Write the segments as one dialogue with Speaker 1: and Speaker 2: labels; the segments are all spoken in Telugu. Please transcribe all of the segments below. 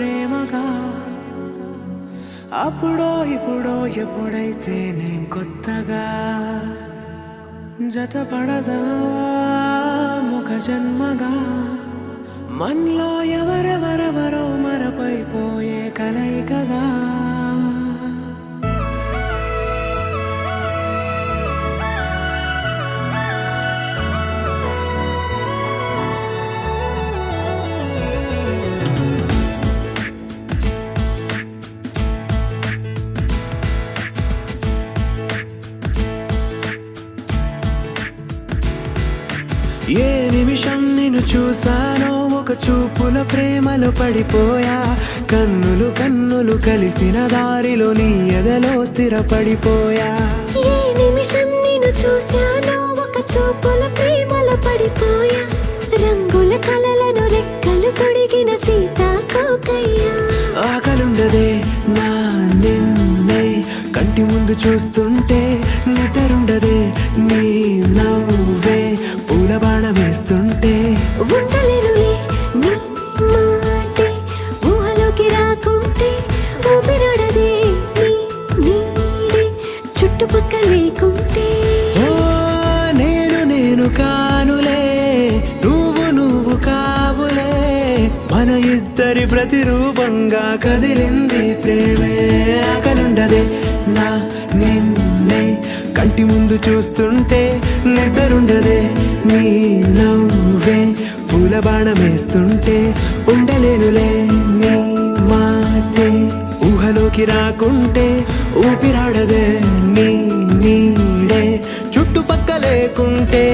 Speaker 1: ప్రేమగా అప్పుడో ఇప్పుడో ఎప్పుడైతే నేను కొత్తగా జతపడదా ముఖ జన్మగా మనలో ఎవరెవరెవరో మరపైపోయే కలయికగా ఏ నిమిషం నిన్ను చూసానో ఒక చూపుల ప్రేమలో పడిపోయా కన్నులు కన్నులు కలిసిన దారిలో నీ ఎదలో స్థిరపడిపోయా
Speaker 2: ఏ నిమిషం నిన్ను చూసానో ఒక చూపుల ప్రేమలో పడిపోయా రంగుల కలలను రెక్కలు తొడిగిన సీతాకోకయ్యా
Speaker 1: ఆకలుండదే నా నిన్నే కంటి ముందు చూస్తుంటే నిద్రుండదే నీ నవ్వే పూల బాణ వేస్తుంటే
Speaker 2: ఉండలేనులే నీ మాటే ఊహలోకి రాకుంటే ఊపిరాడదే నీ నీడే చుట్టుపక్కల లేకుంటే
Speaker 1: ఓ నేను కానులే నువ్వు కావులే మన ఇద్దరి ప్రతిరూపంగా కదిలింది ప్రేమే ఆకలుండదే నా నిన్నే కంటి ముందు చూస్తుంటే నిద్రుండదే నీ నవ్వే పూల బాణం వేస్తుంటే ఉండలేనులే నీ మాటే ఊహలోకి రాకుంటే ఊపిరాడదే నీ నీడే చుట్టుపక్క లేకుంటే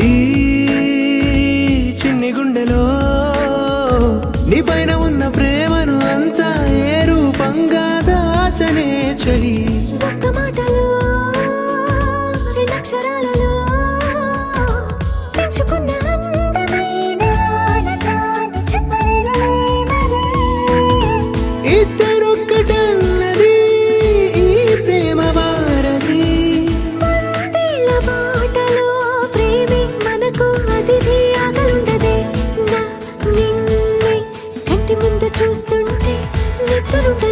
Speaker 1: ఈ చిన్ని గుండెలో నీ పైన ఉన్న ప్రేమను అంతా ఏ రూపంగా దాచనే చలి
Speaker 2: ఒక్క మాటలో రెండక్షరాలలో పెంచుకున్న అందమైన ఆనతాన్ని చెప్పలేనులే మరి
Speaker 1: ఇద్దరొక్కటన్నది ఈ ప్రేమ వారది
Speaker 2: వందేళ్ల బాటలో ప్రేమే మనకు అతిథి ఆగలుండదే నా నిన్నే కంటి ముందు చూస్తుంటే నిద్రుండదే